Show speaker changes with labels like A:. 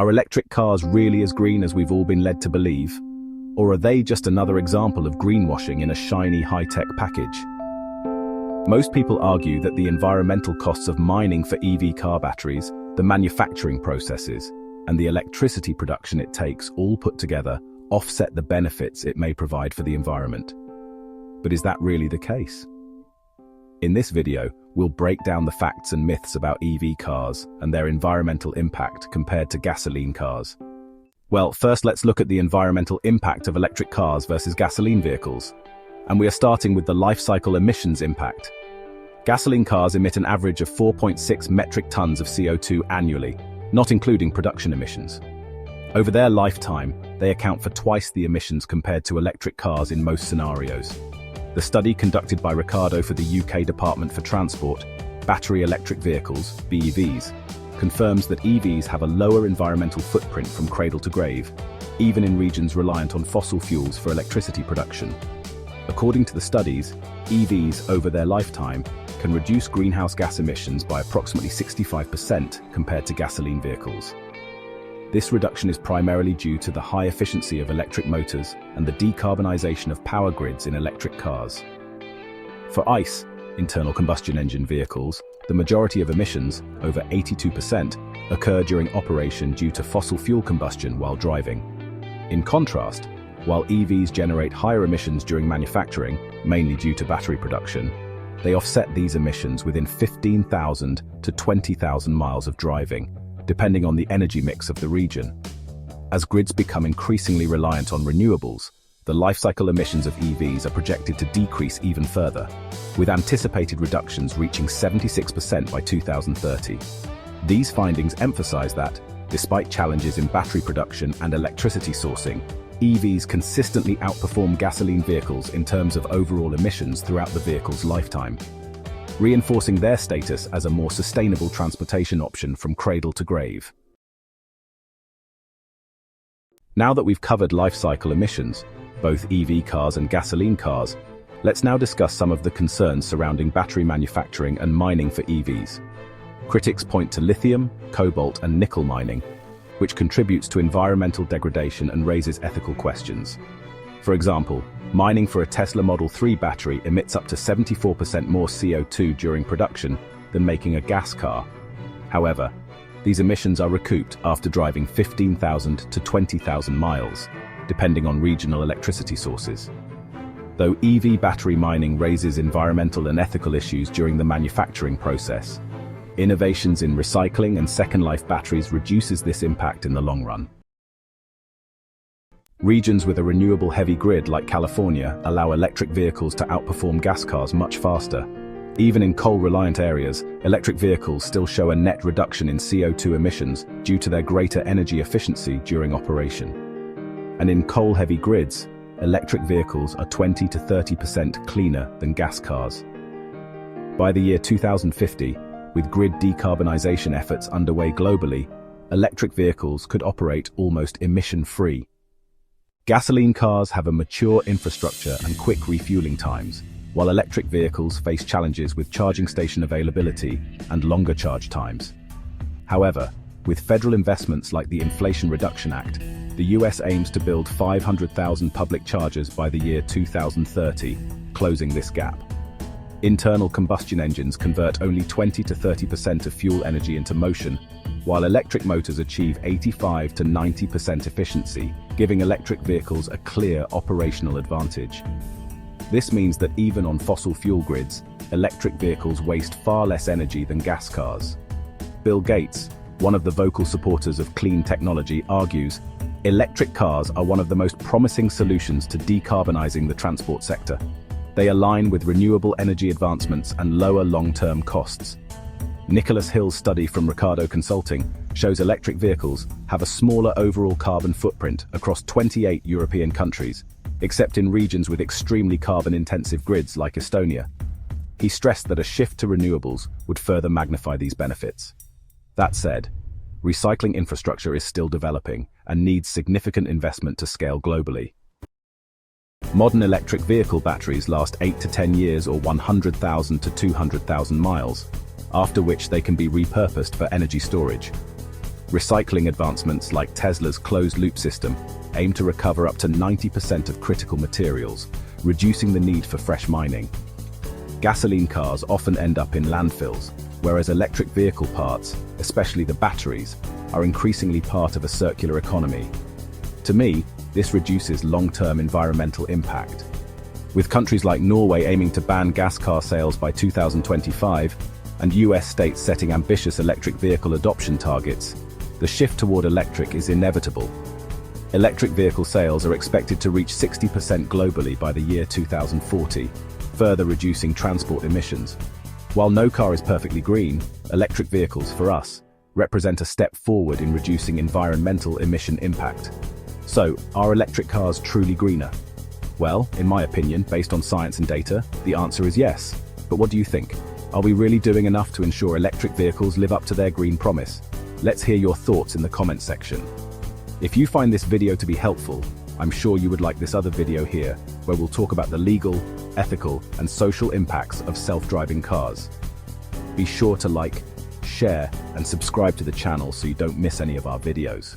A: Are electric cars really as green as we've all been led to believe? Or are they just another example of greenwashing in a shiny high-tech package? Most people argue that the environmental costs of mining for EV car batteries, the manufacturing processes, and the electricity production it takes, all put together, offset the benefits it may provide for the environment. But is that really the case? In this video, we'll break down the facts and myths about EV cars and their environmental impact compared to gasoline cars. Well, first let's look at the environmental impact of electric cars versus gasoline vehicles. And we are starting with the life cycle emissions impact. Gasoline cars emit an average of 4.6 metric tons of CO2 annually, not including production emissions. Over their lifetime, they account for twice the emissions compared to electric cars in most scenarios. The study conducted by Ricardo for the UK Department for Transport, Battery Electric Vehicles, BEVs, confirms that EVs have a lower environmental footprint from cradle to grave, even in regions reliant on fossil fuels for electricity production. According to the studies, EVs over their lifetime can reduce greenhouse gas emissions by approximately 65% compared to gasoline vehicles. This reduction is primarily due to the high efficiency of electric motors and the decarbonization of power grids in electric cars. For ICE, internal combustion engine vehicles, the majority of emissions, over 82%, occur during operation due to fossil fuel combustion while driving. In contrast, while EVs generate higher emissions during manufacturing, mainly due to battery production, they offset these emissions within 15,000 to 20,000 miles of driving, depending on the energy mix of the region. As grids become increasingly reliant on renewables, the life cycle emissions of EVs are projected to decrease even further, with anticipated reductions reaching 76% by 2030. These findings emphasize that, despite challenges in battery production and electricity sourcing, EVs consistently outperform gasoline vehicles in terms of overall emissions throughout the vehicle's lifetime, reinforcing their status as a more sustainable transportation option from cradle to grave. Now that we've covered life cycle emissions, both EV cars and gasoline cars, let's now discuss some of the concerns surrounding battery manufacturing and mining for EVs. Critics point to lithium, cobalt, and nickel mining, which contributes to environmental degradation and raises ethical questions. For example, mining for a Tesla Model 3 battery emits up to 74% more CO2 during production than making a gas car. However, these emissions are recouped after driving 15,000 to 20,000 miles, depending on regional electricity sources. Though EV battery mining raises environmental and ethical issues during the manufacturing process, innovations in recycling and second-life batteries reduces this impact in the long run. Regions with a renewable heavy grid like California allow electric vehicles to outperform gas cars much faster. Even in coal-reliant areas, electric vehicles still show a net reduction in CO2 emissions due to their greater energy efficiency during operation. And in coal-heavy grids, electric vehicles are 20 to 30% cleaner than gas cars. By the year 2050, with grid decarbonization efforts underway globally, electric vehicles could operate almost emission-free. Gasoline cars have a mature infrastructure and quick refueling times, while electric vehicles face challenges with charging station availability and longer charge times. However, with federal investments like the Inflation Reduction Act, the US aims to build 500,000 public chargers by the year 2030, closing this gap. Internal combustion engines convert only 20 to 30% of fuel energy into motion, while electric motors achieve 85 to 90% efficiency, giving electric vehicles a clear operational advantage. This means that even on fossil fuel grids, electric vehicles waste far less energy than gas cars. Bill Gates, one of the vocal supporters of clean technology, argues, electric cars are one of the most promising solutions to decarbonizing the transport sector. They align with renewable energy advancements and lower long-term costs. Nicholas Hill's study from Ricardo Consulting shows electric vehicles have a smaller overall carbon footprint across 28 European countries, except in regions with extremely carbon-intensive grids like Estonia. He stressed that a shift to renewables would further magnify these benefits. That said, recycling infrastructure is still developing and needs significant investment to scale globally. Modern electric vehicle batteries last 8 to 10 years or 100,000 to 200,000 miles, after which they can be repurposed for energy storage. Recycling advancements like Tesla's closed-loop system aim to recover up to 90% of critical materials, reducing the need for fresh mining. Gasoline cars often end up in landfills, whereas electric vehicle parts, especially the batteries, are increasingly part of a circular economy. To me, this reduces long-term environmental impact. With countries like Norway aiming to ban gas car sales by 2025, and US states setting ambitious electric vehicle adoption targets, the shift toward electric is inevitable. Electric vehicle sales are expected to reach 60% globally by the year 2040, further reducing transport emissions. While no car is perfectly green, electric vehicles, for us, represent a step forward in reducing environmental emission impact. So, are electric cars truly greener? Well, in my opinion, based on science and data, the answer is yes. But what do you think? Are we really doing enough to ensure electric vehicles live up to their green promise? Let's hear your thoughts in the comment section. If you find this video to be helpful, I'm sure you would like this other video here, where we'll talk about the legal, ethical, and social impacts of self-driving cars. Be sure to like, share, and subscribe to the channel so you don't miss any of our videos.